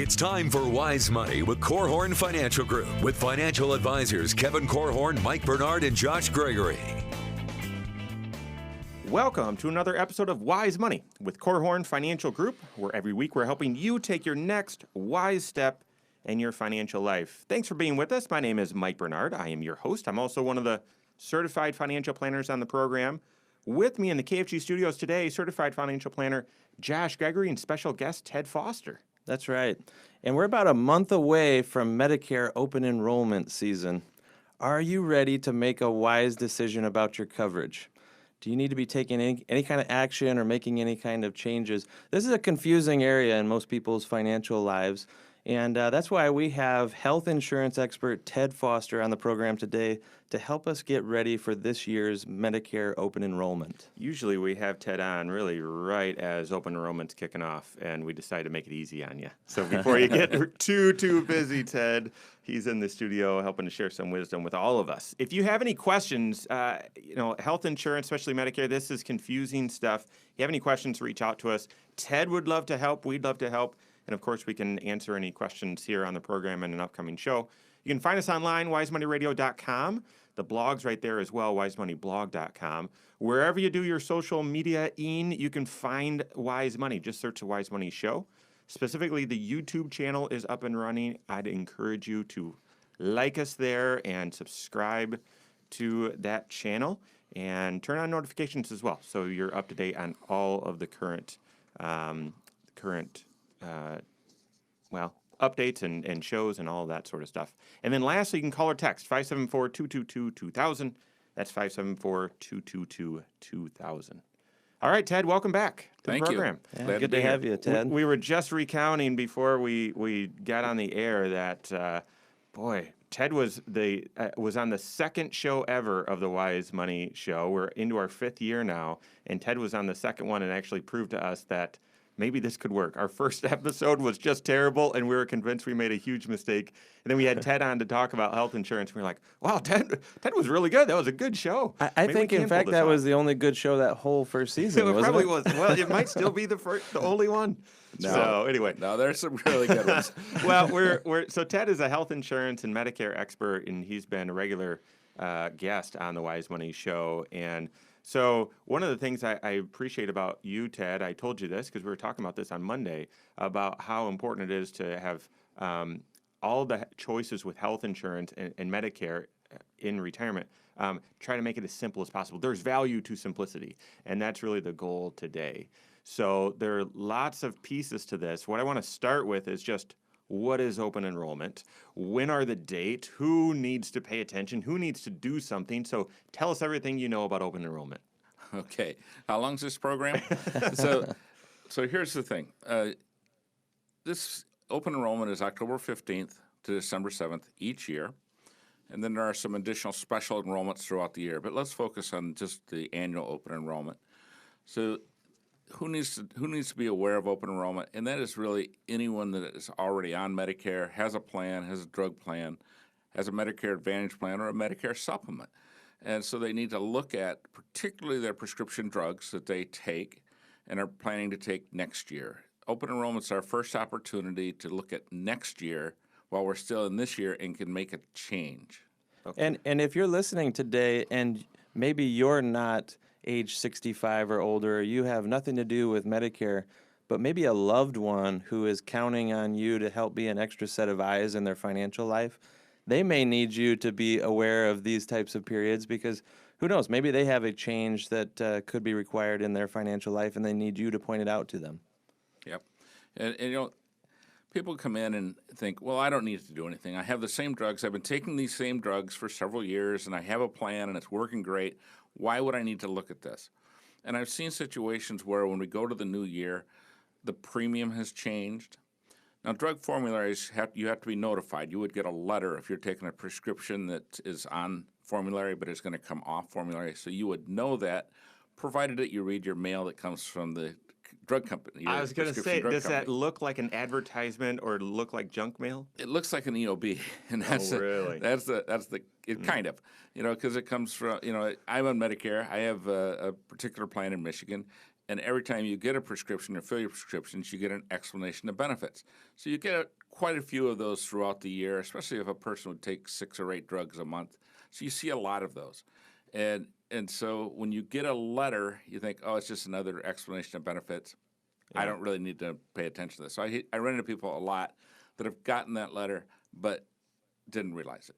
It's time for Wise Money with Korhorn Financial Group with financial advisors Kevin Korhorn, Mike Bernard, and Josh Gregory. Welcome to another episode of Wise Money with Korhorn Financial Group, where every week we're helping you take your next wise step in your financial life. Thanks for being with us. My name is Mike Bernard. I am your host. I'm also one of the certified financial planners on the program. With me in the KFG studios today, certified financial planner Josh Gregory and special guest Ted Foster. That's right. And we're about a month away from Medicare open enrollment season. Are you ready to make a wise decision about your coverage? Do you need to be taking any kind of action or making any kind of changes? This is a confusing area in most people's financial lives. And that's why we have health insurance expert Ted Foster on the program today to help us get ready for this year's Medicare open enrollment. Usually we have Ted on really right as open enrollment's kicking off, and we decide to make it easy on you. So before you get too busy, Ted, he's in the studio helping to share some wisdom with all of us. If you have any questions, health insurance, especially Medicare, this is confusing stuff. If you have any questions, reach out to us. Ted would love to help. We'd love to help. And, of course, we can answer any questions here on the program in an upcoming show. You can find us online, wisemoneyradio.com. The blog's right there as well, wisemoneyblog.com. Wherever you do your social media-ing, you can find Wise Money. Just search the Wise Money Show. Specifically, the YouTube channel is up and running. I'd encourage you to like us there and subscribe to that channel and turn on notifications as well, so you're up to date on all of the current updates and shows and all of that sort of stuff. And then lastly, you can call or text 574-222-2000. That's 574-222-2000. All right, Ted, welcome back to the program. Yeah, good to have you, Ted. We were just recounting before we got on the air that, Ted was on the second show ever of the Wise Money Show. We're into our fifth year now, and Ted was on the second one and actually proved to us that maybe this could work. Our first episode was just terrible, and we were convinced we made a huge mistake. And then we had Ted on to talk about health insurance. We were like, wow, Ted was really good. That was a good show. I think, in fact, that was the only good show that whole first season, it probably was. Well, it might still be the only one. No. So anyway. No, there's some really good ones. Well, so Ted is a health insurance and Medicare expert, and he's been a regular guest on the Wise Money Show. And so one of the things I appreciate about you, Ted, I told you this because we were talking about this on Monday, about how important it is to have all the choices with health insurance and Medicare in retirement. Try to make it as simple as possible. There's value to simplicity, and that's really the goal today. So there are lots of pieces to this. What I want to start with is just what is open enrollment? When are the dates? Who needs to pay attention? Who needs to do something? So tell us everything you know about open enrollment. Okay. How long's this program? So here's the thing. This open enrollment is October 15th to December 7th each year. And then there are some additional special enrollments throughout the year. But let's focus on just the annual open enrollment. So who needs to be aware of open enrollment? And that is really anyone that is already on Medicare, has a plan, has a drug plan, has a Medicare Advantage plan, or a Medicare supplement. And so they need to look at particularly their prescription drugs that they take and are planning to take next year. Open enrollment's our first opportunity to look at next year while we're still in this year and can make a change. Okay. And if you're listening today and maybe you're not age 65 or older, you have nothing to do with Medicare, but maybe a loved one who is counting on you to help be an extra set of eyes in their financial life, they may need you to be aware of these types of periods because who knows, maybe they have a change that could be required in their financial life and they need you to point it out to them. Yep. And people come in and think, well, I don't need to do anything. I have the same drugs. I've been taking these same drugs for several years, and I have a plan, and it's working great. Why would I need to look at this? And I've seen situations where when we go to the new year, the premium has changed. Now, drug formularies, you have to be notified. You would get a letter if you're taking a prescription that is on formulary but is going to come off formulary. So you would know that, provided that you read your mail that comes from the drug company. I was going to say, does that look like an advertisement or look like junk mail? It looks like an EOB, and that's really? Kind of, because it comes from, I'm on Medicare. I have a particular plan in Michigan, And every time you get a prescription or fill your prescriptions, you get an explanation of benefits. So you get quite a few of those throughout the year, especially if a person would take 6 or 8 drugs a month. So you see a lot of those. And so when you get a letter, you think, oh, it's just another explanation of benefits. I don't really need to pay attention to this. So I run into people a lot that have gotten that letter but didn't realize it.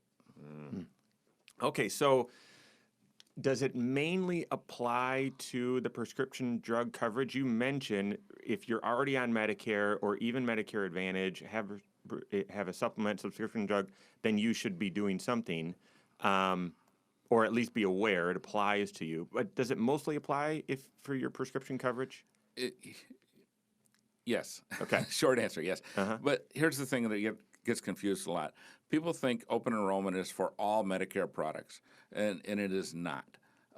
Okay, so does it mainly apply to the prescription drug coverage? You mentioned if you're already on Medicare or even Medicare Advantage, have a supplement subscription drug, then you should be doing something, or at least be aware it applies to you. But does it mostly apply for your prescription coverage? Yes. Okay. Short answer, yes. But here's the thing that gets confused a lot. People think open enrollment is for all Medicare products, and it is not.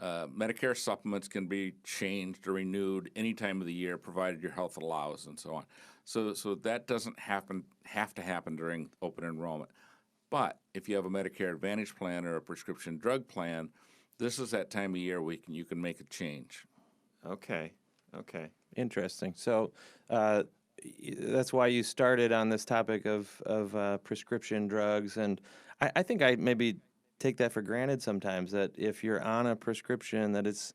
Medicare supplements can be changed or renewed any time of the year, provided your health allows, and so on. So that doesn't have to happen during open enrollment. But if you have a Medicare Advantage plan or a prescription drug plan, this is that time of year where you can make a change. Okay. Interesting. So that's why you started on this topic of prescription drugs, and I think I maybe take that for granted sometimes, that if you're on a prescription that it's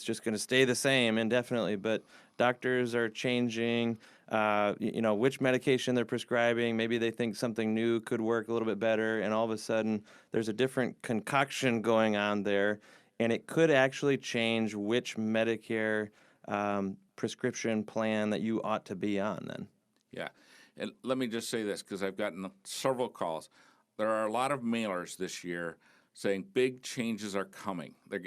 just going to stay the same indefinitely. But doctors are changing, which medication they're prescribing. Maybe they think something new could work a little bit better, and all of a sudden there's a different concoction going on there, and it could actually change which Medicare prescription plan that you ought to be on then. Yeah. And let me just say this, because I've gotten several calls. There are a lot of mailers this year saying big changes are coming. Not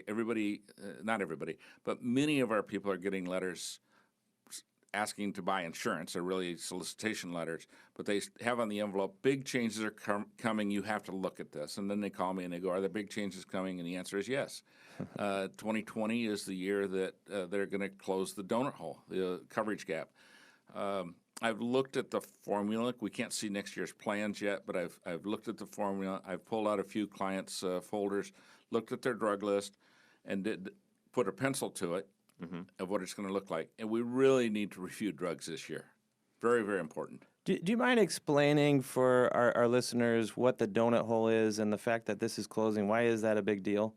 everybody, but many of our people are getting letters asking to buy insurance. They're really solicitation letters, but they have on the envelope, big changes are coming. You have to look at this. And then they call me and they go, are there big changes coming? And the answer is yes. 2020 is the year that they're going to close the donut hole, the coverage gap. I've looked at the formula. We can't see next year's plans yet, but I've looked at the formula. I've pulled out a few clients' folders, looked at their drug list, and put a pencil to it of what it's going to look like. And we really need to review drugs this year. Very, very important. Do you mind explaining for our listeners what the donut hole is and the fact that this is closing? Why is that a big deal?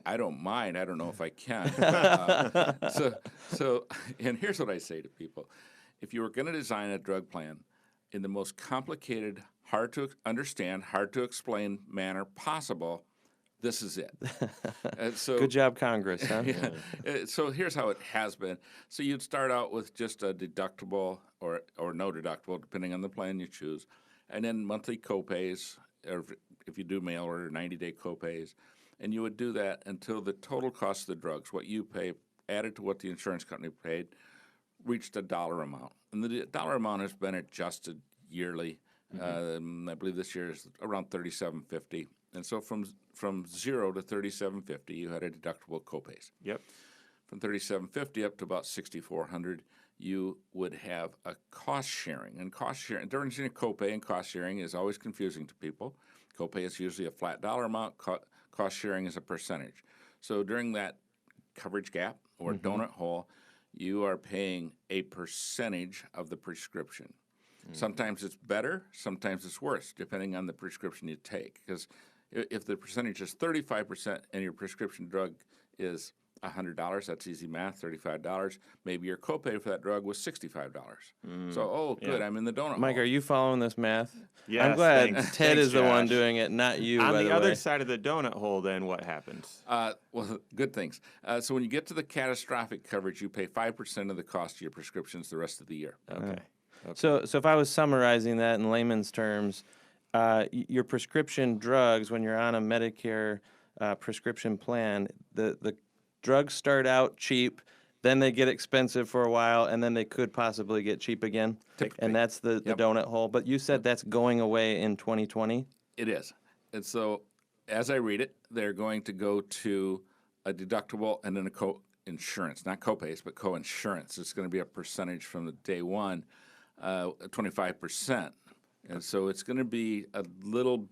I don't mind. I don't know if I can. And here's what I say to people. If you were going to design a drug plan in the most complicated, hard to understand, hard to explain manner possible, this is it. Good job, Congress. Huh? So here's how it has been. So you'd start out with just a deductible or no deductible, depending on the plan you choose, and then monthly copays, or if you do mail order, 90-day copays. And you would do that until the total cost of the drugs, what you pay, added to what the insurance company paid, reached a dollar amount. And the dollar amount has been adjusted yearly. I believe this year is around $37.50. And so from $0 to $37.50, you had a deductible copays. Yep. From $37.50 up to about $6,400, you would have a cost sharing. And cost sharing, the difference between a copay and cost sharing is always confusing to people. Copay is usually a flat dollar amount. Cost sharing is a percentage. So during that coverage gap or donut hole, you are paying a percentage of the prescription. Sometimes it's better, sometimes it's worse, depending on the prescription you take. Because if the percentage is 35% and your prescription drug is $100, that's easy math, $35. Maybe your copay for that drug was $65. So, good, I'm in the donut Mike, hole. are you following this math? Yes, I'm glad thanks. Ted is the one Josh. doing it, not you, On by the the other way. side of the donut hole, then what happens? Well, good things. So when you get to the catastrophic coverage, you pay 5% of the cost of your prescriptions the rest of the year. Okay. So if I was summarizing that in layman's terms, your prescription drugs, when you're on a Medicare prescription plan, the drugs start out cheap, then they get expensive for a while, and then they could possibly get cheap again. Typically. And that's the donut hole. But you said that's going away in 2020? It is. And so as I read it, they're going to go to a deductible and then a co-insurance, not copays, but co-insurance. It's going to be a percentage from the day one, 25%. And so it's going to be a little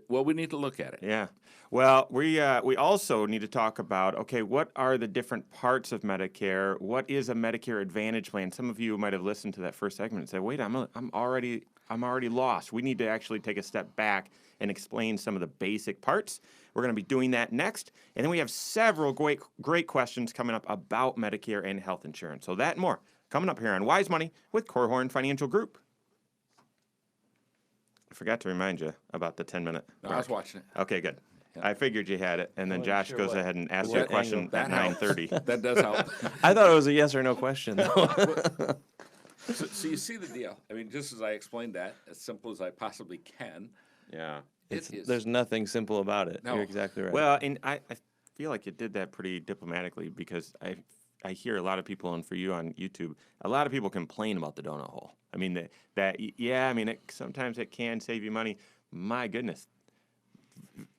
Well, we need to look at it. Yeah. Well, we also need to talk about, okay, what are the different parts of Medicare? What is a Medicare Advantage plan? Some of you might have listened to that first segment and said, "Wait, I'm already lost." We need to actually take a step back and explain some of the basic parts. We're going to be doing that next, and then we have several great questions coming up about Medicare and health insurance. So that and more coming up here on Wise Money with Korhorn Financial Group. I forgot to remind you about the 10-minute. No, I was watching it. Okay, good. I figured you had it, and then wasn't Josh sure goes what- ahead and asks what you a question angle. at That helps. 9:30. That does help. I thought it was a yes or no question, though. So you see the deal. I mean, just as I explained that, as simple as I possibly can, Yeah. it is. There's nothing simple about it. No. You're exactly right. Well, and I feel like you did that pretty diplomatically because I hear a lot of people, and for you on YouTube, a lot of people complain about the donut hole. I mean, sometimes it can save you money. My goodness.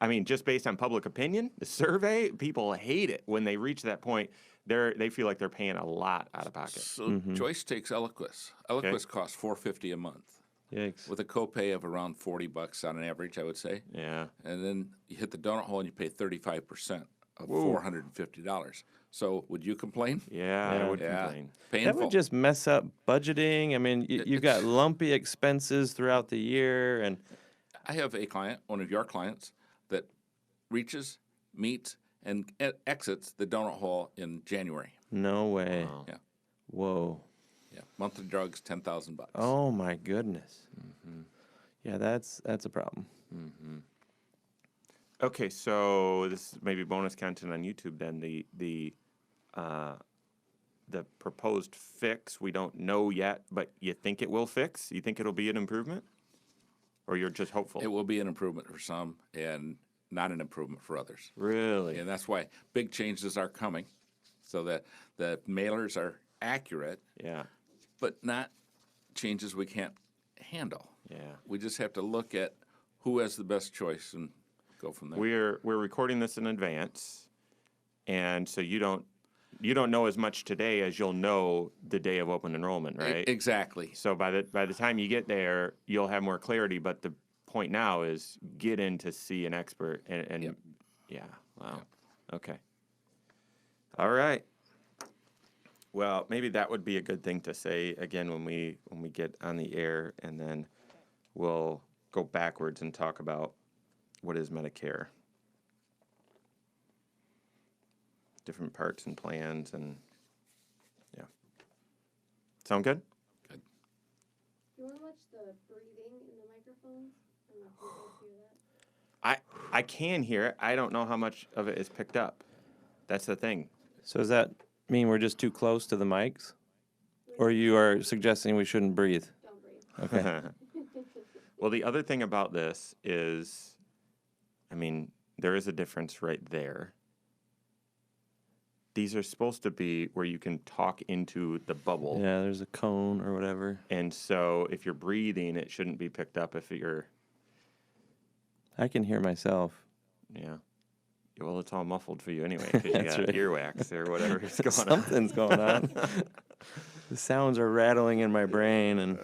I mean, just based on public opinion, the survey, people hate it when they reach that point. They feel like they're paying a lot out of pocket. So Joyce takes Eliquis. Eliquis costs $450 a month Yikes. with a copay of around $40 on an average, I would say. Yeah. And then you hit the donut hole and you pay 35% of Whoa. $450. So would you complain? Yeah, I Yeah. would Yeah. complain. Painful. That would just mess up budgeting. I mean, you've got It's- lumpy expenses throughout the year, and I have a client, one of your clients, that reaches, meets, and exits the donut hole in January. no way. Wow. Yeah. Whoa. Yeah. Monthly drugs, $10,000. Oh my goodness. Yeah, that's a problem. Okay, so this is maybe bonus content on YouTube then. The proposed fix, we don't know yet, but you think it will fix? You think it'll be an improvement? Or you're just hopeful? It will be an improvement for some and not an improvement for others. Really? And that's why big changes are coming so that the mailers are accurate, Yeah. but not changes we can't handle. Yeah. We just have to look at who has the best choice and go from there. We're recording this in advance, and so you don't know as much today as you'll know the day of open enrollment, right? Exactly. So by the time you get there, you'll have more clarity. But the point now is get in to see an expert, and Yep. yeah, wow, okay, all right. Well, maybe that would be a good thing to say again when we get on the air, and then we'll go backwards and talk about what is Medicare, different parts and plans, and yeah. Sound good? Do you want to watch the breathing in the microphones? I don't know if you guys hear that. I can hear it. I don't know how much of it is picked up. That's the thing. So does that mean we're just too close to the mics? Or you are suggesting we shouldn't breathe? Don't breathe. Okay. Well, the other thing about this is, I mean, there is a difference right there. These are supposed to be where you can talk into the bubble. Yeah, there's a cone or whatever. And so if you're breathing, it shouldn't be picked up if you're, I can hear myself. yeah. Well, it's all muffled for you anyway because you That's got right. earwax or whatever is going on. Something's going on. The sounds are rattling in my brain, and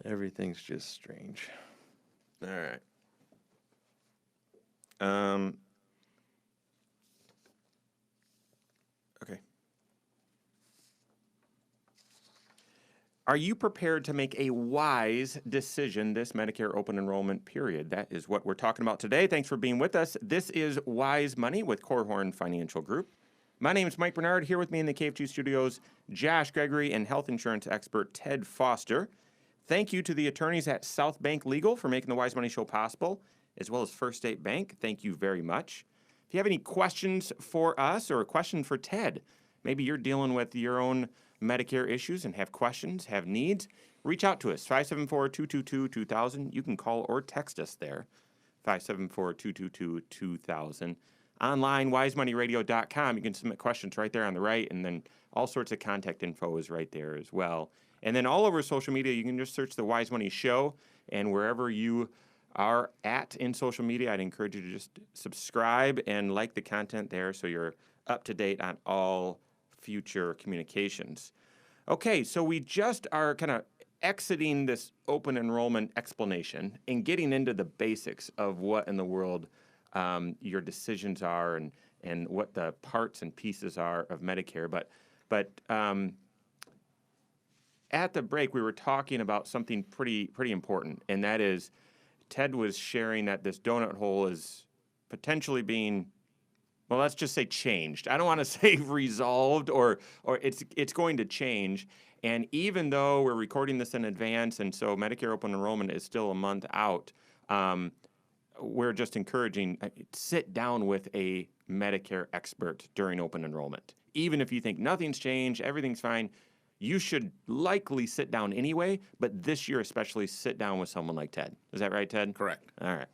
everything's just strange. All right. Okay. Are you prepared to make a wise decision this Medicare open enrollment period? That is what we're talking about today. Thanks for being with us. This is Wise Money with Korhorn Financial Group. My name is Mike Bernard. Here with me in the KF2 studios, Josh Gregory and health insurance expert Ted Foster. Thank you to the attorneys at South Bank Legal for making the Wise Money Show possible, as well as First State Bank. Thank you very much. If you have any questions for us or a question for Ted, maybe you're dealing with your own Medicare issues and have questions, have needs, reach out to us, 574-222-2000. You can call or text us there, 574-222-2000. Online, wisemoneyradio.com. You can submit questions right there on the right, and then all sorts of contact info is right there as well. And then all over social media, you can just search the Wise Money Show, and wherever you are at in social media, I'd encourage you to just subscribe and like the content there so you're up to date on all future communications. Okay, so we just are kind of exiting this open enrollment explanation and getting into the basics of what in the world your decisions are and what the parts and pieces are of Medicare. But at the break, we were talking about something pretty important, and that is Ted was sharing that this donut hole is potentially being, well, let's just say changed. I don't want to say resolved or it's going to change. And even though we're recording this in advance, and so Medicare open enrollment is still a month out, we're just encouraging sit down with a Medicare expert during open enrollment. Even if you think nothing's changed, everything's fine, you should likely sit down anyway, but this year especially sit down with someone like Ted. Is that right, Ted? Correct. All right.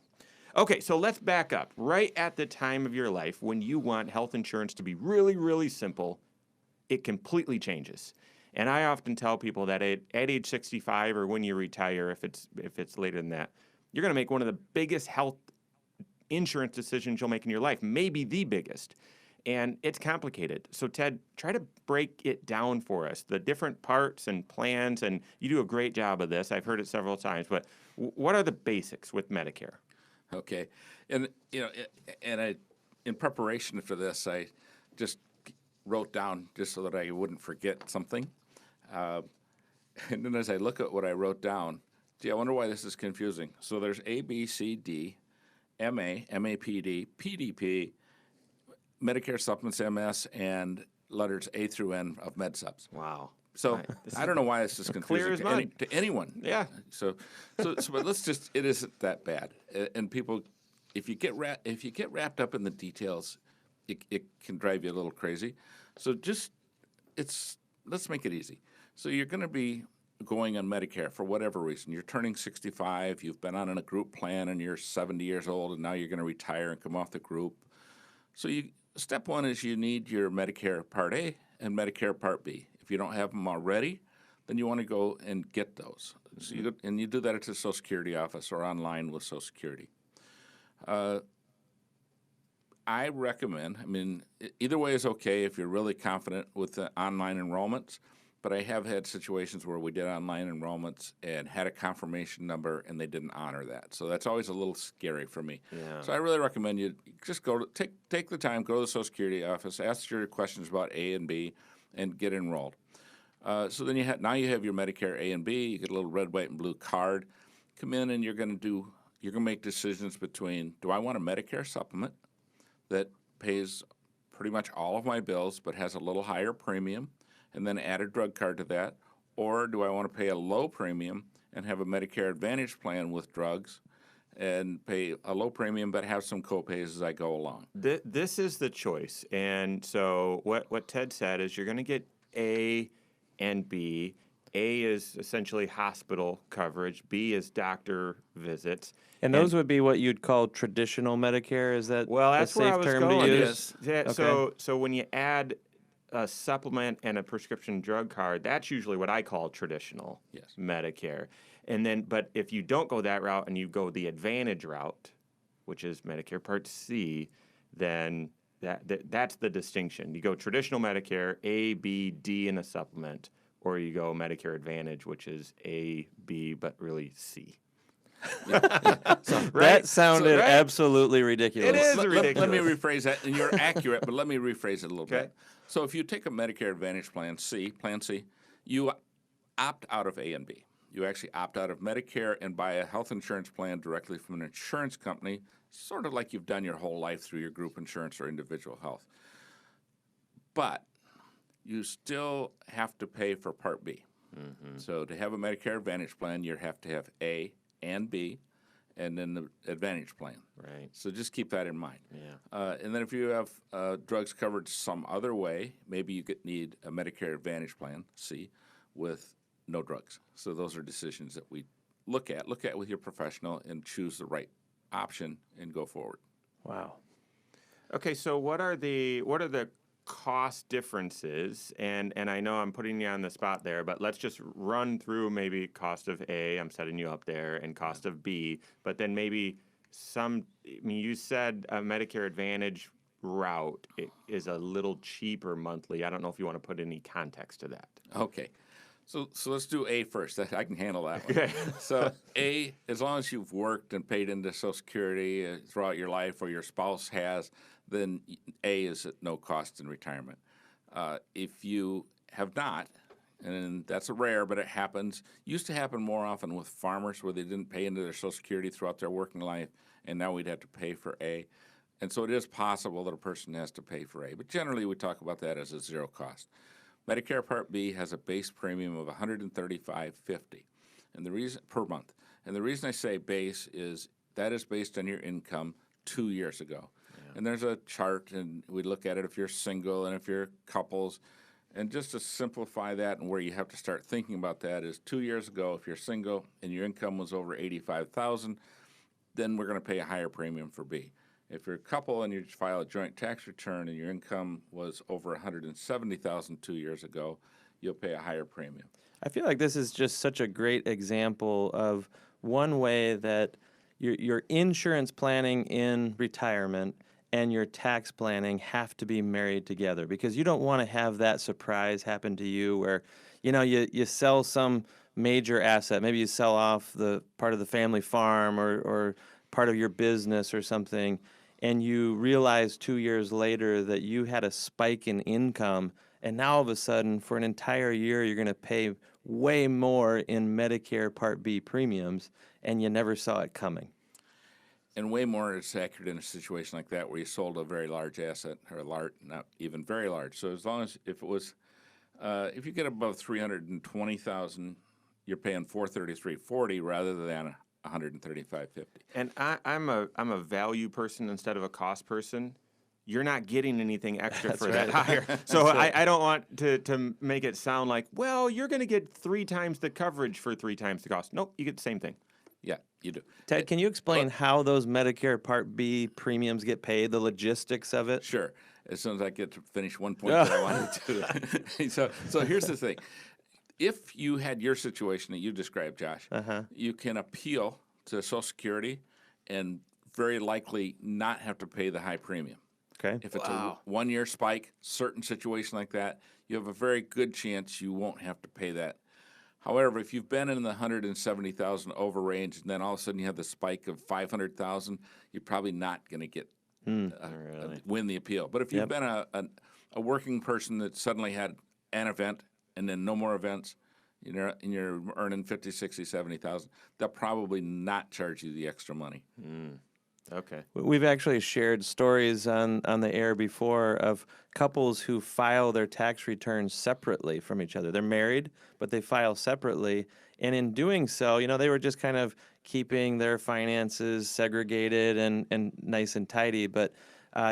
Okay, so let's back up. Right at the time of your life when you want health insurance to be really, really simple, it completely changes. And I often tell people that at age 65 or when you retire, if it's later than that, you're going to make one of the biggest health insurance decisions you'll make in your life, maybe the biggest. And it's complicated. So Ted, try to break it down for us, the different parts and plans, and you do a great job of this. I've heard it several times, but what are the basics with Medicare? Okay, and in preparation for this, I just wrote down just so that I wouldn't forget something. And then as I look at what I wrote down, gee, I wonder why this is confusing. So there's A, B, C, D, MA, MAPD, PDP, Medicare Supplements MS, and letters A through N of MedSups. Wow. So I don't know why this is clear confusing as mud. to anyone. Yeah. So but let's just, it isn't that bad. And people, if you get wrapped up in the details, it can drive you a little crazy. So let's make it easy. So you're going to be going on Medicare for whatever reason. You're turning 65, you've been on a group plan and you're 70 years old and now you're going to retire and come off the group. So step one is you need your Medicare Part A and Medicare Part B. If you don't have them already, then you want to go and get those. So you do that at the Social Security office or online with Social Security. I recommend, either way is okay if you're really confident with the online enrollments, but I have had situations where we did online enrollments and had a confirmation number and they didn't honor that. So that's always a little scary for me. Yeah. So I really recommend you just take the time, go to the Social Security office, ask your questions about A and B, and get enrolled. So then now you have your Medicare A and B. You get a little red, white, and blue card. Come in and you're going to make decisions between, do I want a Medicare supplement that pays pretty much all of my bills but has a little higher premium, and then add a drug card to that, or do I want to pay a low premium and have a Medicare Advantage plan with drugs and pay a low premium but have some copays as I go along? This is the choice. And so what Ted said is you're going to get A and B. A is essentially hospital coverage. B is doctor visits. And those would be what you'd call traditional Medicare. Is that that's a where safe I was term going. to It use? is. Yeah, Okay. so when you add a supplement and a prescription drug card, that's usually what I call traditional Yes. Medicare. And then, but if you don't go that route and you go the Advantage route, which is Medicare Part C, then that's the distinction. You go traditional Medicare, A, B, D in a supplement, or you go Medicare Advantage, which is A, B, but really C. That sounded right? absolutely ridiculous. It is Let ridiculous. me rephrase that, and you're accurate, but let me rephrase it a little Okay. bit. So if you take a Medicare Advantage Plan C, you opt out of A and B. You actually opt out of Medicare and buy a health insurance plan directly from an insurance company, sort of like you've done your whole life through your group insurance or individual health. But you still have to pay for Part B. Mm-hmm. So to have a Medicare Advantage plan, you have to have A and B, and then the Advantage plan. Right. So just keep that in mind. Yeah. And then if you have drugs covered some other way, maybe you need a Medicare Advantage plan, C, with no drugs. So those are decisions that we look at with your professional and choose the right option and go forward. Wow. Okay, so what are the cost differences? And I know I'm putting you on the spot there, but let's just run through maybe cost of A, I'm setting you up there, and cost of B, but then maybe you said a Medicare Advantage route is a little cheaper monthly. I don't know if you want to put any context to that. Okay. So let's do A first. I can handle that one. Okay. So A, as long as you've worked and paid into Social Security throughout your life, or your spouse has, then A is at no cost in retirement. If you have not, and that's rare, but it happens. Used to happen more often with farmers where they didn't pay into their Social Security throughout their working life, and now we'd have to pay for A. And so it is possible that a person has to pay for A, but generally we talk about that as a zero cost. Medicare Part B has a base premium of $135.50, and the reason per month. And the reason I say base is that is based on your income 2 years ago. Yeah. And there's a chart, and we look at it if you're single and if you're couples. And just to simplify that, and where you have to start thinking about that is 2 years ago, if you're single and your income was over $85,000, then we're going to pay a higher premium for B. If you're a couple and you file a joint tax return and your income was over $170,000 2 years ago, you'll pay a higher premium. I feel like this is just such a great example of one way that your insurance planning in retirement and your tax planning have to be married together, because you don't want to have that surprise happen to you where, you sell some major asset. Maybe you sell off the part of the family farm or part of your business or something, and you realize 2 years later that you had a spike in income, and now all of a sudden for an entire year you're going to pay way more in Medicare Part B premiums, and you never saw it coming. And way more is accurate in a situation like that where you sold a very large asset, or not even very large. So as long as if you get above $320,000, you're paying $433.40 rather than $135.50. And I'm a value person instead of a cost person. You're not getting anything extra for that higher. So I don't want to make it sound like, well, you're going to get 3 times the coverage for 3 times the cost. Nope, you get the same thing. Yeah, you do. Ted, can you explain how those Medicare Part B premiums get paid, the logistics of it? Sure. As soon as I get to finish one point that I wanted to. So here's the thing. If you had your situation that you described, Josh, you can appeal to Social Security and very likely not have to pay the high premium. Okay. If it's a 1 year spike, certain situation like that, you have a very good chance you won't have to pay that. However, if you've been in the 170,000 over range and then all of a sudden you have the spike of 500,000, you're probably not going to get win the appeal. But if you've been a working person that suddenly had an event and then no more events, and you're earning 50, 60, 70,000, they'll probably not charge you the extra money. Okay. We've actually shared stories on the air before of couples who file their tax returns separately from each other. They're married, but they file separately. And in doing so, they were just kind of keeping their finances segregated and nice and tidy. But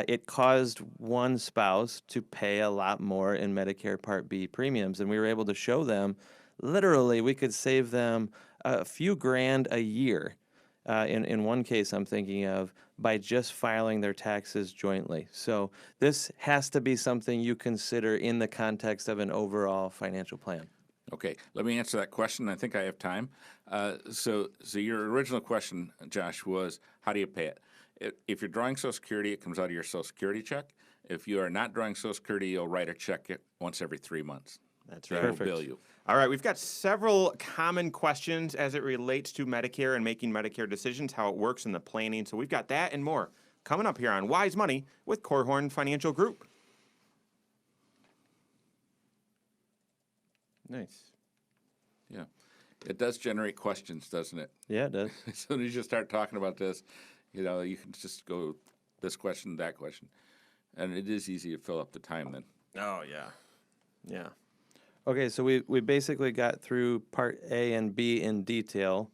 it caused one spouse to pay a lot more in Medicare Part B premiums. And we were able to show them, literally, we could save them a few grand a year. In one case I'm thinking of, by just filing their taxes jointly. So this has to be something you consider in the context of an overall financial plan. Okay, let me answer that question. I think I have time. So your original question, Josh, was how do you pay it? If you're drawing Social Security, it comes out of your Social Security check. If you are not drawing Social Security, you'll write a check once every 3 months. That's right. They will bill you. All right, we've got several common questions as it relates to Medicare and making Medicare decisions, how it works in the planning. So we've got that and more coming up here on Wise Money with Korhorn Financial Group. Nice. Yeah. It does generate questions, doesn't it? Yeah, it does. As soon as you start talking about this, you can just go this question, that question. And it is easy to fill up the time then. Oh, yeah. Yeah. Okay, so we basically got through Part A and B in detail.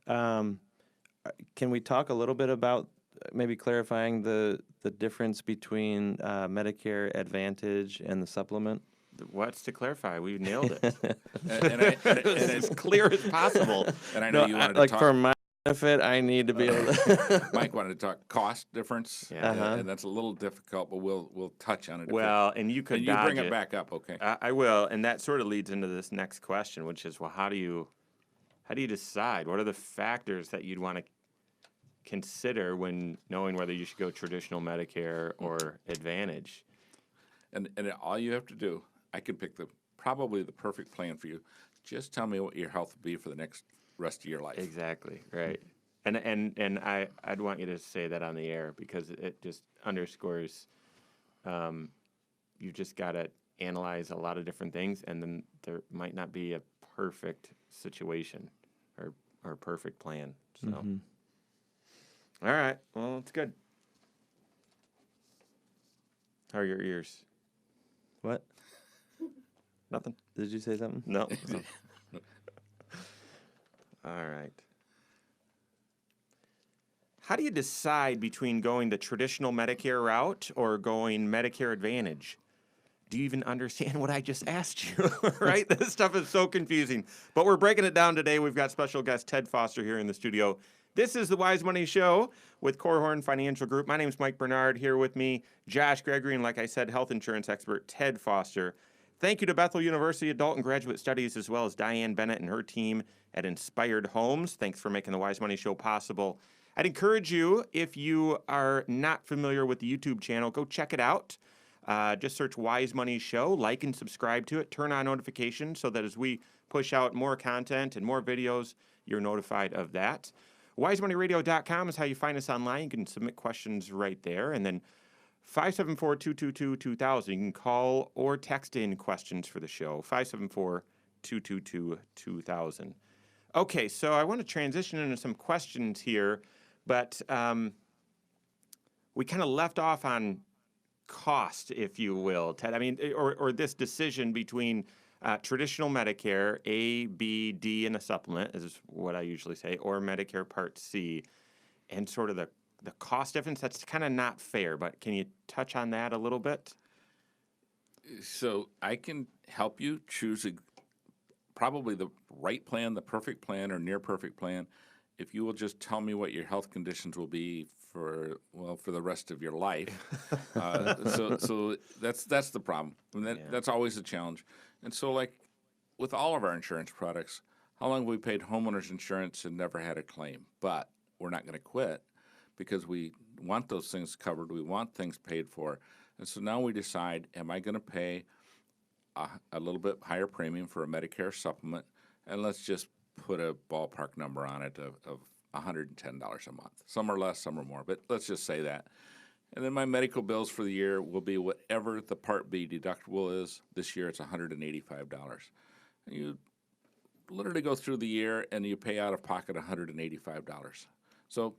Can we talk a little bit about maybe clarifying the difference between Medicare Advantage and the supplement? What's to clarify? We nailed it. and As clear as possible. And I know you wanted like to talk. for my benefit, I need to be able to. Mike wanted to talk cost difference, Yeah. and that's a little difficult, but we'll touch on it. Well, and you could dodge bring it back up, okay? I will, and that sort of leads into this next question, which is, well, how do you decide? What are the factors that you'd want to consider when knowing whether you should go traditional Medicare or Advantage? And all you have to do, I could pick probably the perfect plan for you. just tell me what your health will be for the next rest of your life. Exactly, right. And I'd want you to say that on the air because it just underscores you've just got to analyze a lot of different things, and then there might not be a perfect situation or perfect plan. So, all right, well, it's good. How are your ears? What? Nothing. Did you say something? No. All right. How do you decide between going the traditional Medicare route or going Medicare Advantage? Do you even understand what I just asked you? Right? This stuff is so confusing. But we're breaking it down today. We've got special guest Ted Foster here in the studio. This is the Wise Money Show with Korhorn Financial Group. My name is Mike Bernard. Here with me, Josh Gregory, and like I said, health insurance expert Ted Foster. Thank you to Bethel University Adult and Graduate Studies, as well as Diane Bennett and her team at Inspired Homes. Thanks for making the Wise Money Show possible. I'd encourage you, if you are not familiar with the YouTube channel, go check it out. Just search Wise Money Show, like and subscribe to it, turn on notifications so that as we push out more content and more videos, you're notified of that. WiseMoneyRadio.com is how you find us online. You can submit questions right there. And then 574-222-2000. You can call or text in questions for the show. 574-222-2000. Okay, so I want to transition into some questions here, but we kind of left off on cost, if you will, Ted. I mean, or this decision between traditional Medicare, A, B, D, and a supplement, is what I usually say, or Medicare Part C, and sort of the cost difference. That's kind of not fair, but can you touch on that a little bit? So I can help you choose probably the right plan, the perfect plan, or near perfect plan, if you will just tell me what your health conditions will be for the rest of your life. So that's the problem. And that's always the challenge. And so, like with all of our insurance products, how long have we paid homeowners insurance and never had a claim? But we're not going to quit because we want those things covered. We want things paid for. And so now we decide, am I going to pay a little bit higher premium for a Medicare supplement? And let's just put a ballpark number on it of $110 a month. Some are less, some are more, but let's just say that. And then my medical bills for the year will be whatever the Part B deductible is. This year it's $185. And you literally go through the year and you pay out of pocket $185. So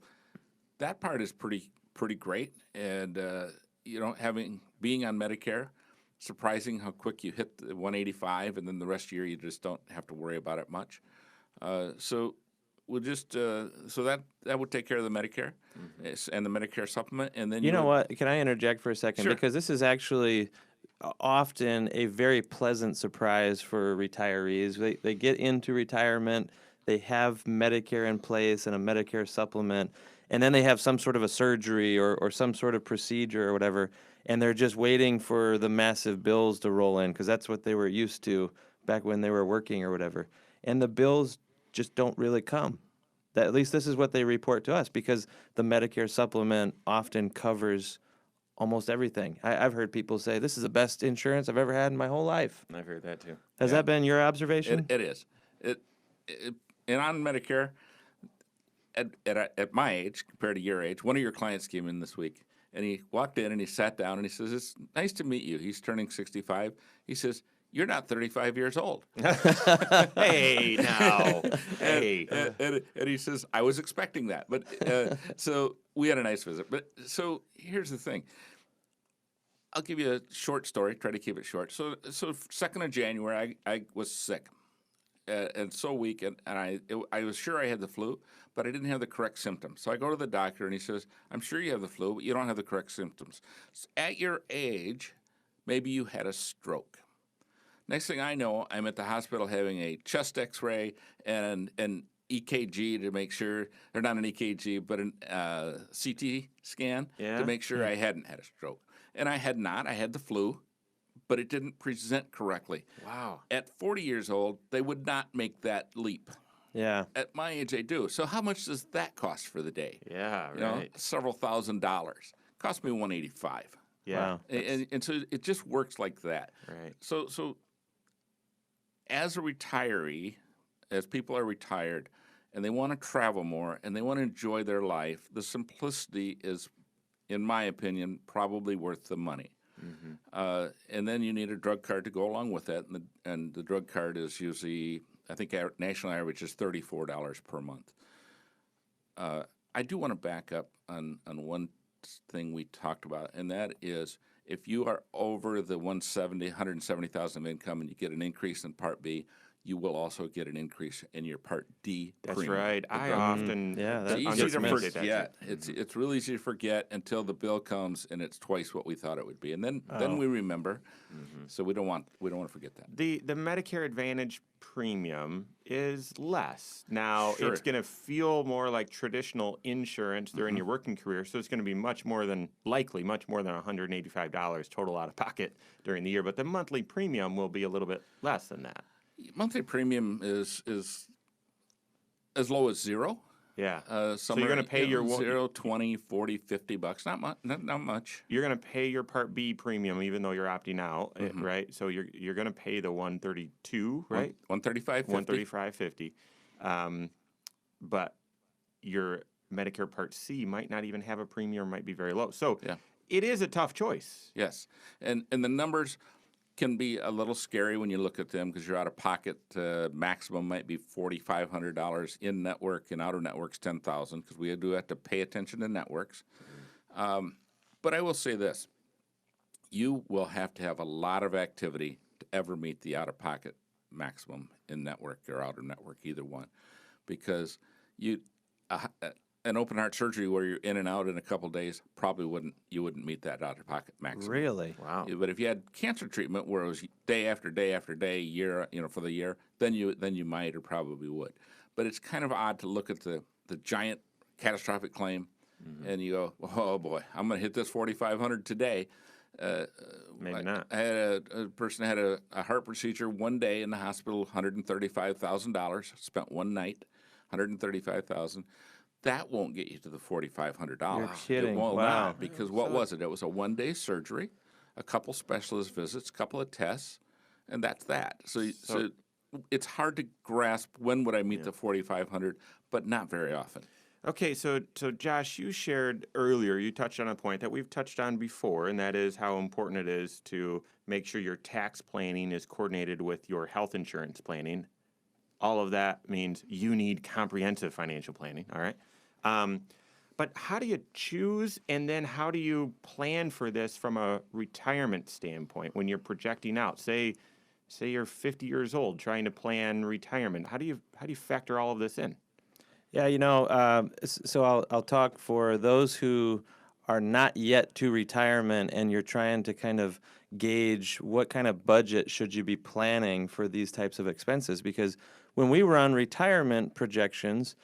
that part is pretty great. And being on Medicare, surprising how quick you hit the 185, and then the rest of the year you just don't have to worry about it much. So we'll just so that would take care of the Medicare and the Medicare supplement, and then You know what? Can I interject for a second? Sure. Because this is actually often a very pleasant surprise for retirees. They get into retirement, they have Medicare in place and a Medicare supplement, and then they have some sort of a surgery or some sort of procedure or whatever, and they're just waiting for the massive bills to roll in because that's what they were used to back when they were working or whatever. And the bills just don't really come. At least this is what they report to us, because the Medicare supplement often covers almost everything. I've heard people say, this is the best insurance I've ever had in my whole life. I've heard that too. Has that been your observation? It is. And on Medicare, at my age compared to your age, one of your clients came in this week, and he walked in and he sat down and he says, "It's nice to meet you." He's turning 65. He says, "You're not 35 years old." Hey, now. Hey. And he says, "I was expecting that." But so we had a nice visit. But so here's the thing. I'll give you a short story. Try to keep it short. So 2nd of January, I was sick and so weak, and I was sure I had the flu, but I didn't have the correct symptoms. So I go to the doctor, and he says, "I'm sure you have the flu, but you don't have the correct symptoms. At your age, maybe you had a stroke." Next thing I know, I'm at the hospital having a chest X-ray and an EKG to make sure, or not an EKG, but an CT scan to make sure I hadn't had a stroke. And I had not. I had the flu, but it didn't present correctly. Wow. At 40 years old, they would not make that leap. Yeah. At my age, they do. So how much does that cost for the day? Yeah, You know, right. several $1,000s. Cost me $185. Yeah. Wow. And so it just works like that. Right. So as a retiree, as people are retired, and they want to travel more and they want to enjoy their life, the simplicity is, in my opinion, probably worth the money. And then you need a drug card to go along with that, and the drug card is usually, I think, national average is $34 per month. I do want to back up on one thing we talked about, and that is if you are over the 170,000 of income and you get an increase in Part B, you will also get an increase in your Part D That's premium. right. I often Yeah, It's that's easy to underestimated that. forget. It's really easy to forget until the bill comes and it's twice what we thought it would be, and then we remember. So we don't want to forget that. The Medicare Advantage premium is less. Now, Sure. it's going to feel more like traditional insurance during your working career, so it's going to be much more than $185 total out of pocket during the year, but the monthly premium will be a little bit less than that. Monthly premium is as low as zero. Yeah. So Somewhere, you're going to pay your 0, 20, 40, $50. Not much. You're going to pay your Part B premium even though you're opting out, right? So you're going to pay the 132, right? 135.50. 135.50. But your Medicare Part C might not even have a premium, might be very low. So Yeah. it is a tough choice. Yes, and the numbers can be a little scary when you look at them because your out-of-pocket maximum might be $4,500 in network, and out-of-network's $10,000 because we do have to pay attention to networks. But I will say this: you will have to have a lot of activity to ever meet the out-of-pocket maximum in network or out-of-network, either one, because an open heart surgery where you're in and out in a couple days probably wouldn't meet that out-of-pocket maximum. Really? Wow. But if you had cancer treatment where it was day after day after day, year, for the year, then you might or probably would. But it's kind of odd to look at the giant catastrophic claim, and you go, oh boy, I'm going to hit this 4,500 today. Maybe not. I had a person had a heart procedure one day in the hospital, $135,000. Spent one night, $135,000. That won't get you to the $4,500. You're kidding. It won't Wow. not, because what was it? It was a one-day surgery, a couple specialist visits, a couple of tests, and that's that. So it's hard to grasp when would I meet the 4,500, but not very often. Okay, so Josh, you shared earlier, you touched on a point that we've touched on before, and that is how important it is to make sure your tax planning is coordinated with your health insurance planning. All of that means you need comprehensive financial planning, all right? But how do you choose, and then how do you plan for this from a retirement standpoint when you're projecting out? Say you're 50 years old trying to plan retirement. How do you factor all of this in? Yeah, so I'll talk for those who are not yet to retirement and you're trying to kind of gauge what kind of budget should you be planning for these types of expenses, because when we run retirement projections,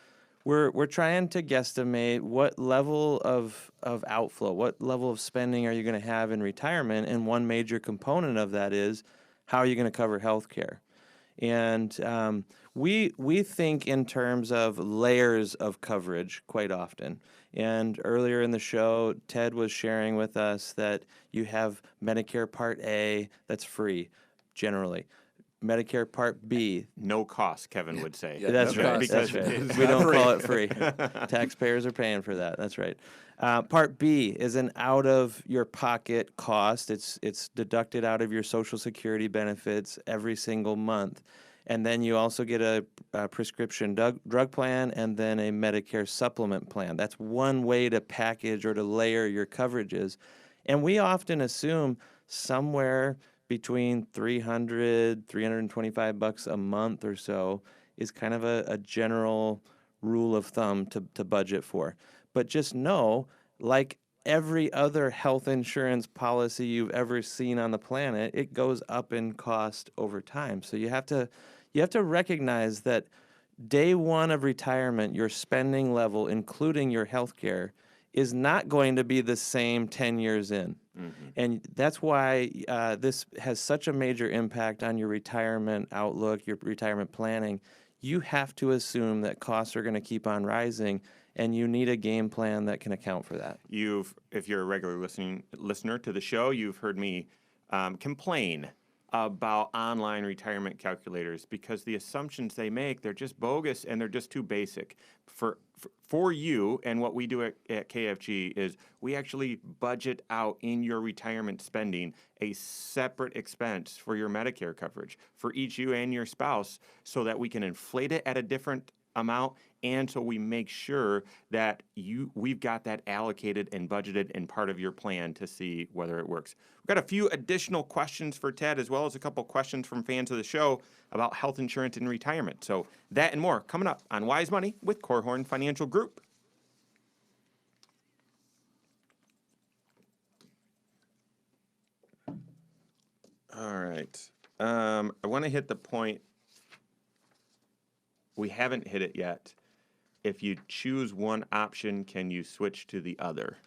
we're trying to guesstimate what level of outflow, what level of spending are you going to have in retirement, and one major component of that is how are you going to cover health care. And we think in terms of layers of coverage quite often. And earlier in the show, Ted was sharing with us that you have Medicare Part A that's free, generally. Medicare Part B. No cost, Kevin would say. Yeah, That's no right. cost. Because That's it right. is We don't free. call it free. Taxpayers are paying for that. That's right. Part B is an out-of-your-pocket cost. It's deducted out of your Social Security benefits every single month. And then you also get a prescription drug plan and then a Medicare supplement plan. That's one way to package or to layer your coverages. And we often assume somewhere between $300, $325 a month or so is kind of a general rule of thumb to budget for. But just know, like every other health insurance policy you've ever seen on the planet, it goes up in cost over time. So you have to recognize that day one of retirement, your spending level, including your health care, is not going to be the same 10 years in. And that's why this has such a major impact on your retirement outlook, your retirement planning. You have to assume that costs are going to keep on rising, and you need a game plan that can account for that. If you're a regular listener to the show, you've heard me complain about online retirement calculators because the assumptions they make, they're just bogus and they're just too basic. For you, and what we do at KFG is we actually budget out in your retirement spending a separate expense for your Medicare coverage for each you and your spouse so that we can inflate it at a different amount, and so we make sure that we've got that allocated and budgeted and part of your plan to see whether it works. We've got a few additional questions for Ted, as well as a couple questions from fans of the show about health insurance and retirement. So that and more coming up on Wise Money with Korhorn Financial Group. All right. I want to hit the point. We haven't hit it yet. If you choose one option, can you switch to the other?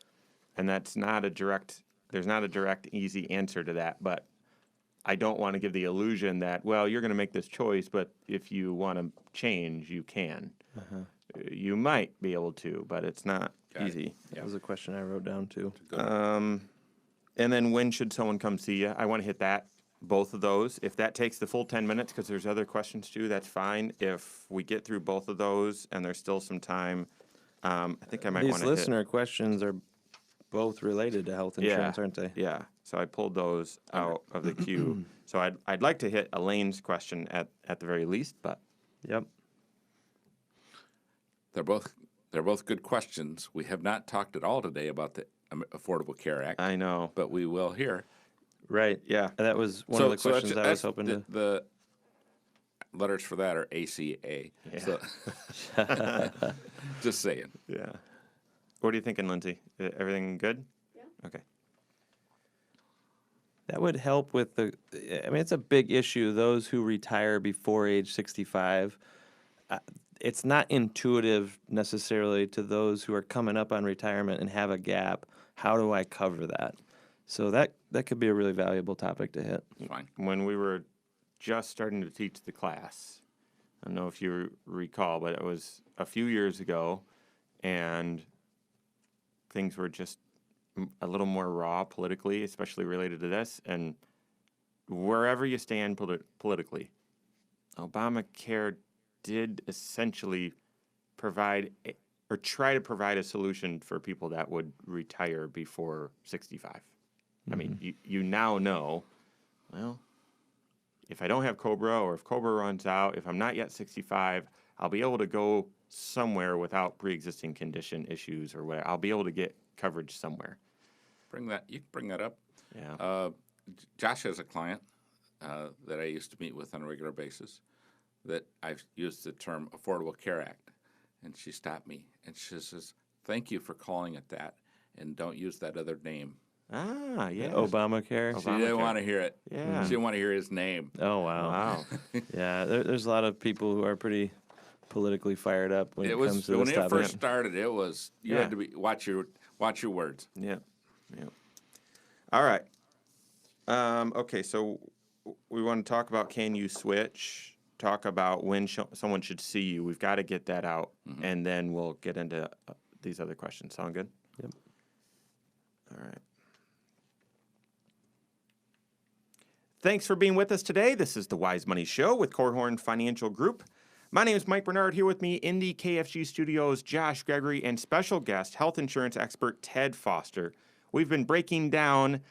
And that's not a direct, there's not a direct, easy answer to that, but I don't want to give the illusion that, well, you're going to make this choice, but if you want to change, you can. You might be able to, but it's not easy. That was a question I wrote down too. And then when should someone come see you? I want to hit that. Both of those. If that takes the full 10 minutes, because there's other questions too, that's fine. If we get through both of those and there's still some time, I think I might want These to listener questions are both related to health insurance, aren't they? Yeah. So I pulled those out of the queue. So I'd like to hit Elaine's question at the very least, but Yep. They're both good questions. We have not talked at all today about the Affordable Care Act, I know. but we will here. Right. Yeah. That was one of the questions I was that's hoping to. The letters for that are ACA. Yeah. So, just saying. Yeah. What are you thinking, Lindsay? Everything good? Yeah. Okay. That would help with the. I mean, it's a big issue. Those who retire before age 65. It's not intuitive necessarily to those who are coming up on retirement and have a gap. How do I cover that? So that could be a really valuable topic to hit. Fine. When we were just starting to teach the class, I don't know if you recall, but it was a few years ago, and things were just a little more raw politically, especially related to this. And wherever you stand politically, Obamacare did essentially provide or try to provide a solution for people that would retire before 65. I mean, you now know, well, if I don't have COBRA or if COBRA runs out, if I'm not yet 65, I'll be able to go somewhere without pre-existing condition issues or whatever. I'll be able to get coverage somewhere. You can bring that up. Yeah. Josh has a client that I used to meet with on a regular basis that I've used the term Affordable Care Act. And she stopped me and she says, "Thank you for calling it that, and don't use that other name." Ah, yeah. Obamacare. She didn't want to hear it. Yeah. She didn't want to hear his name. Oh wow. Wow. Yeah, there's a lot of people who are pretty politically fired up when it comes to when this it topic. first started. It was you Yeah. had to watch your words. Yeah. Yeah. All right. Okay, so we want to talk about can you switch, talk about when someone should see you. We've got to get that out, and then we'll get into these other questions. Sound good? Yep. All right. Thanks for being with us today. This is the Wise Money Show with Korhorn Financial Group. My name is Mike Bernard, here with me in the KFG studios, Josh Gregory, and special guest, health insurance expert Ted Foster. We've been breaking down,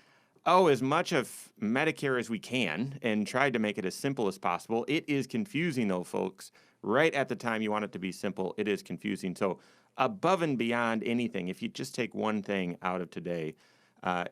as much of Medicare as we can and tried to make it as simple as possible. It is confusing, though, folks. Right at the time you want it to be simple, it is confusing. So above and beyond anything, if you just take one thing out of today,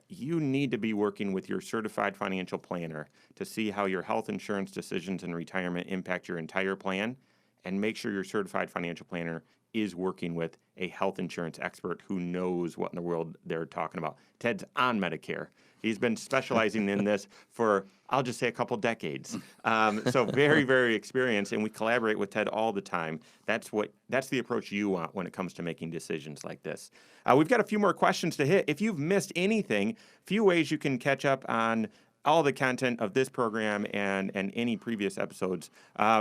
you need to be working with your certified financial planner to see how your health insurance decisions and retirement impact your entire plan, and make sure your certified financial planner is working with a health insurance expert who knows what in the world they're talking about. Ted's on Medicare. He's been specializing in this for, I'll just say, a couple decades. So very, very experienced, and we collaborate with Ted all the time. That's the approach you want when it comes to making decisions like this. We've got a few more questions to hit. If you've missed anything, few ways you can catch up on all the content of this program and any previous episodes.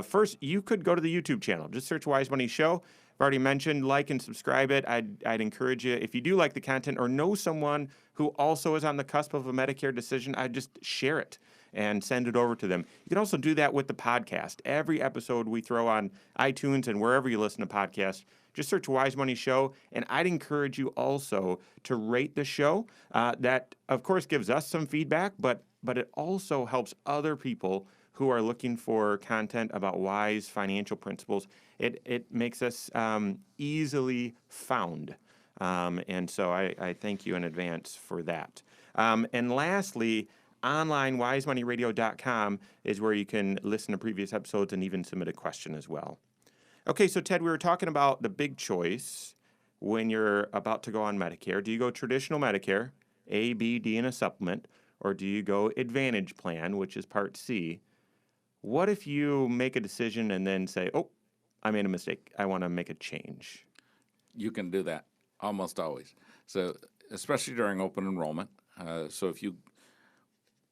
First, you could go to the YouTube channel. Just search Wise Money Show. already mentioned, like and subscribe it. I'd encourage you, if you do like the content or know someone who also is on the cusp of a Medicare decision, I'd just share it and send it over to them. You can also do that with the podcast. Every episode we throw on iTunes and wherever you listen to podcasts, just search Wise Money Show. And I'd encourage you also to rate the show. That, of course, gives us some feedback, but it also helps other people who are looking for content about wise financial principles. It makes us easily found. And so I thank you in advance for that. And lastly, online, wisemoneyradio.com is where you can listen to previous episodes and even submit a question as well. Okay, so Ted, we were talking about the big choice when you're about to go on Medicare. Do you go traditional Medicare, A, B, D, and a supplement, or do you go Advantage Plan, which is Part C? What if you make a decision and then say, oh, I made a mistake. I want to make a change? You can do that almost always. So especially during open enrollment. So if you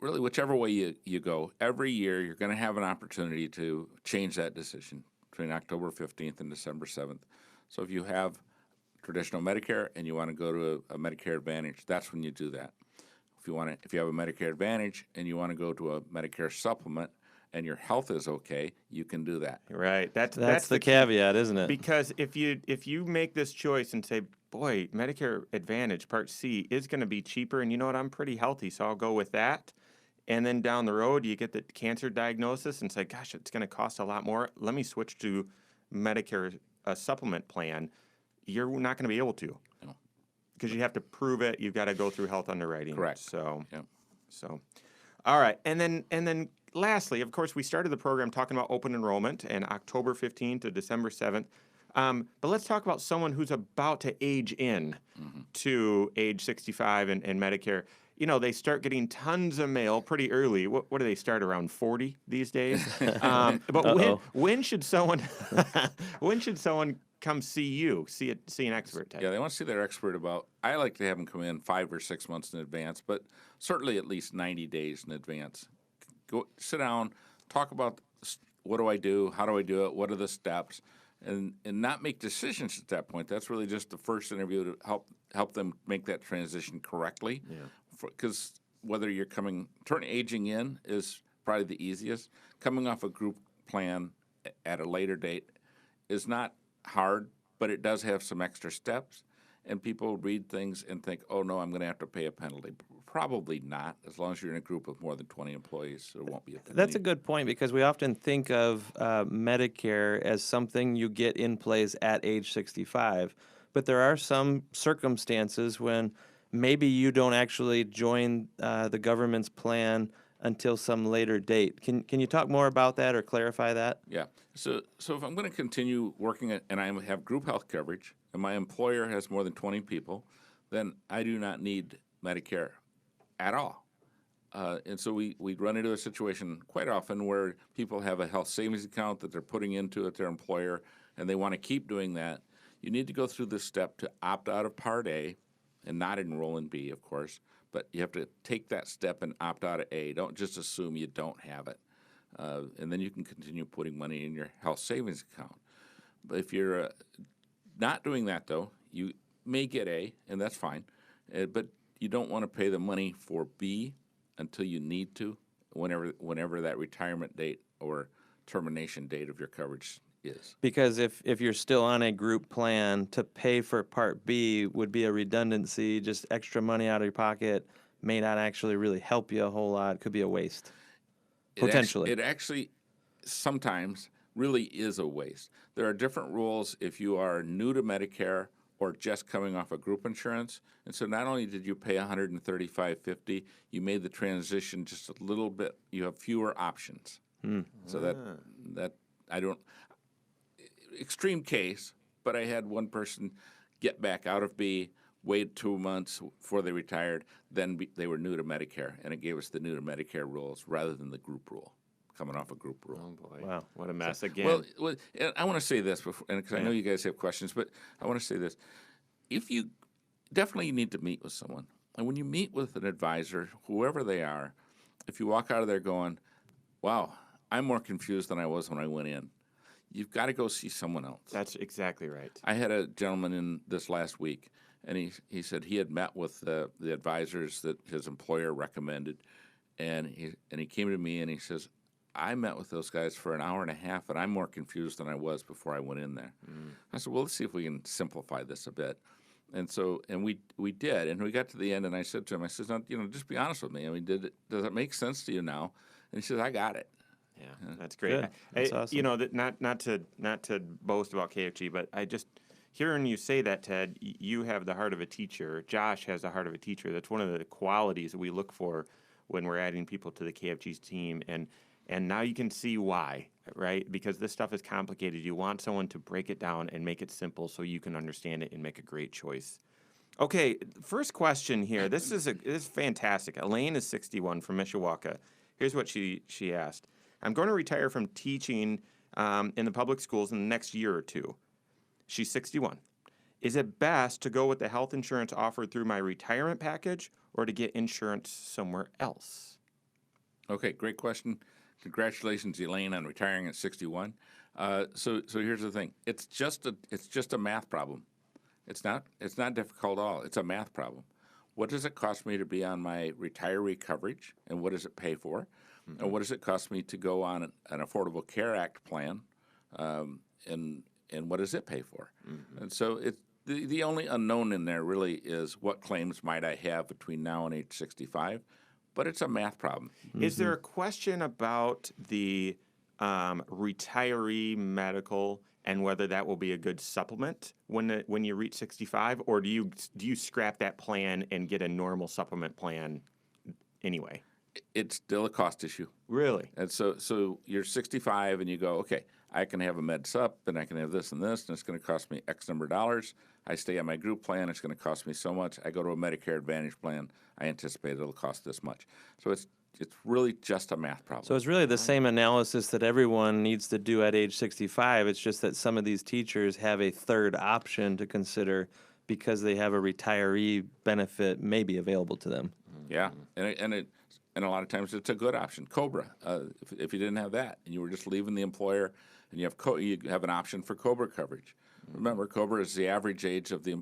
really, whichever way you go, every year you're going to have an opportunity to change that decision between October 15th and December 7th. So if you have traditional Medicare and you want to go to a Medicare Advantage, that's when you do that. If you have a Medicare Advantage and you want to go to a Medicare supplement and your health is okay, you can do that. Right. That's the key. caveat, isn't it? Because if you make this choice and say, boy, Medicare Advantage Part C is going to be cheaper, and you know what, I'm pretty healthy, so I'll go with that. And then down the road, you get the cancer diagnosis and say, gosh, it's going to cost a lot more. Let me switch to Medicare supplement plan. You're not going to be able to. No. Because you have to prove it. You've got to go through health underwriting. Correct. So, Yep. All right. And then lastly, of course, we started the program talking about open enrollment and October 15th to December 7th. But let's talk about someone who's about to age in to age 65 and Medicare. You know, they start getting tons of mail pretty early. What do they start, around 40 these days? But when should someone come see you, see an expert? Ted? Yeah, they want to see their expert about. I like to have them come in 5 or 6 months in advance, but certainly at least 90 days in advance. Go sit down, talk about what do I do, how do I do it, what are the steps, and not make decisions at that point. That's really just the first interview to help them make that transition correctly. Yeah. Because whether you're aging in is probably the easiest. Coming off a group plan at a later date is not hard, but it does have some extra steps. And people read things and think, oh, no, I'm going to have to pay a penalty. Probably not, as long as you're in a group with more than 20 employees. There won't be a penalty. That's a good point, because we often think of Medicare as something you get in place at age 65. But there are some circumstances when maybe you don't actually join the government's plan until some later date. Can you talk more about that or clarify that? Yeah. So if I'm going to continue working and I have group health coverage and my employer has more than 20 people, then I do not need Medicare at all. And so we run into a situation quite often where people have a health savings account that they're putting into at their employer, and they want to keep doing that. You need to go through this step to opt out of Part A and not enroll in B, of course. But you have to take that step and opt out of A. Don't just assume you don't have it. And then you can continue putting money in your health savings account. But if you're not doing that, though, you may get A, and that's fine. But you don't want to pay the money for B until you need to, whenever that retirement date or termination date of your coverage is. Because if you're still on a group plan, to pay for Part B would be a redundancy, just extra money out of your pocket, may not actually really help you a whole lot, could be a waste, potentially. It actually sometimes really is a waste. There are different rules if you are new to Medicare or just coming off of group insurance. And so not only did you pay $135.50, you made the transition just a little bit. You have fewer options. So that I don't. Extreme case, but I had one person get back out of B, wait 2 months before they retired, then they were new to Medicare, and it gave us the new to Medicare rules rather than the group rule, coming off a group rule. Oh, boy. Wow. What a mess again. Well, and I want to say this, because I know you guys have questions, but I want to say this. If you definitely need to meet with someone, and when you meet with an advisor, whoever they are, if you walk out of there going, wow, I'm more confused than I was when I went in, you've got to go see someone else. That's exactly right. I had a gentleman in this last week, and he said he had met with the advisors that his employer recommended, and he came to me and he says, I met with those guys for an hour and a half, and I'm more confused than I was before I went in there. I said, well, let's see if we can simplify this a bit. And we did, and we got to the end, and I said to him, I said, no, just be honest with me. I mean, does it make sense to you now? And he says, I got it. Yeah, that's great. Good. That's awesome. That not to boast about KFG, but I just hearing you say that, Ted, you have the heart of a teacher. Josh has the heart of a teacher. That's one of the qualities that we look for when we're adding people to the KFG's team, and now you can see why, right? Because this stuff is complicated. You want someone to break it down and make it simple so you can understand it and make a great choice. Okay, first question here. This is fantastic. Elaine is 61 from Mishawaka. Here's what she asked. I'm going to retire from teaching in the public schools in the next year or two. She's 61. Is it best to go with the health insurance offered through my retirement package or to get insurance somewhere else? Okay, great question. Congratulations, Elaine, on retiring at 61. So here's the thing. It's just a math problem. It's not difficult at all. It's a math problem. What does it cost me to be on my retiree coverage, and what does it pay for? Mm-hmm. And what does it cost me to go on an Affordable Care Act plan, and what does it pay for? Mm-hmm. And so the only unknown in there really is what claims might I have between now and age 65, but it's a math problem. Mm-hmm. Is there a question about the retiree medical and whether that will be a good supplement when you reach 65, or do you scrap that plan and get a normal supplement plan anyway? It's still a cost issue. Really? And so you're 65 and you go, okay, I can have a med sup and I can have this and this, and it's going to cost me X number of dollars. I stay on my group plan, it's going to cost me so much. I go to a Medicare Advantage plan, I anticipate it'll cost this much. So it's really just a math problem. So it's really the same analysis that everyone needs to do at age 65. It's just that some of these teachers have a third option to consider because they have a retiree benefit maybe available to them. Yeah, and a lot of times it's a good option. COBRA, if you didn't have that and you were just leaving the employer and you have an option for COBRA coverage. Remember, COBRA is the average age of the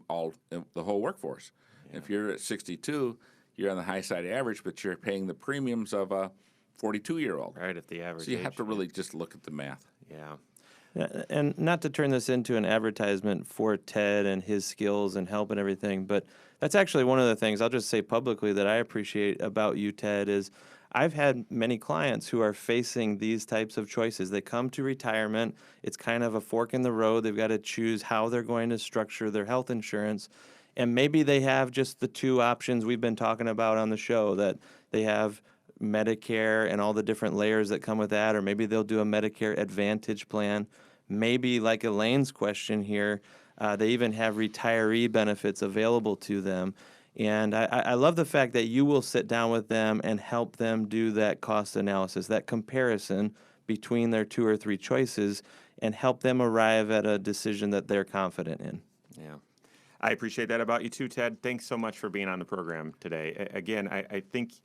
whole workforce. Yeah. If you're at 62, you're on the high side average, but you're paying the premiums of a 42-year-old. Right, at the average So you age, have to really just look at the math. Yeah. And not to turn this into an advertisement for Ted and his skills and help and everything, but that's actually one of the things I'll just say publicly that I appreciate about you, Ted, is I've had many clients who are facing these types of choices. They come to retirement. It's kind of a fork in the road. They've got to choose how they're going to structure their health insurance. And maybe they have just the two options we've been talking about on the show, that they have Medicare and all the different layers that come with that, or maybe they'll do a Medicare Advantage plan. Maybe, like Elaine's question here, they even have retiree benefits available to them. And I love the fact that you will sit down with them and help them do that cost analysis, that comparison between their two or three choices, and help them arrive at a decision that they're confident in. Yeah. I appreciate that about you too, Ted. Thanks so much for being on the program today. Again, I think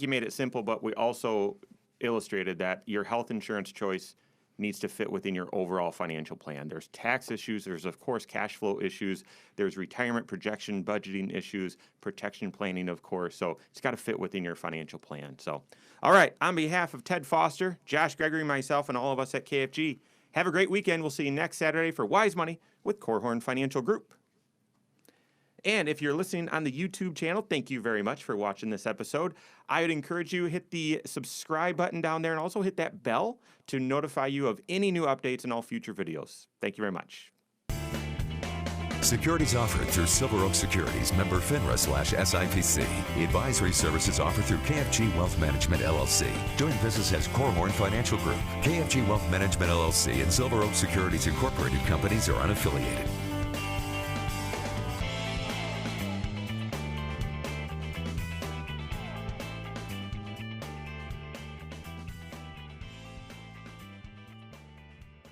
you made it simple, but we also illustrated that your health insurance choice needs to fit within your overall financial plan. There's tax issues. There's, of course, cash flow issues. There's retirement projection, budgeting issues, protection planning, of course. So it's got to fit within your financial plan. So, all right, on behalf of Ted Foster, Josh Gregory, myself, and all of us at KFG, have a great weekend. We'll see you next Saturday for Wise Money with Korhorn Financial Group. And if you're listening on the YouTube channel, thank you very much for watching this episode. I would encourage you to hit the subscribe button down there and also hit that bell to notify you of any new updates and all future videos. Thank you very much. Securities offered through Silver Oak Securities, member FINRA/SIPC. Advisory services offered through KFG Wealth Management, LLC. Doing business as Korhorn Financial Group. KFG Wealth Management, LLC and Silver Oak Securities Incorporated companies are unaffiliated.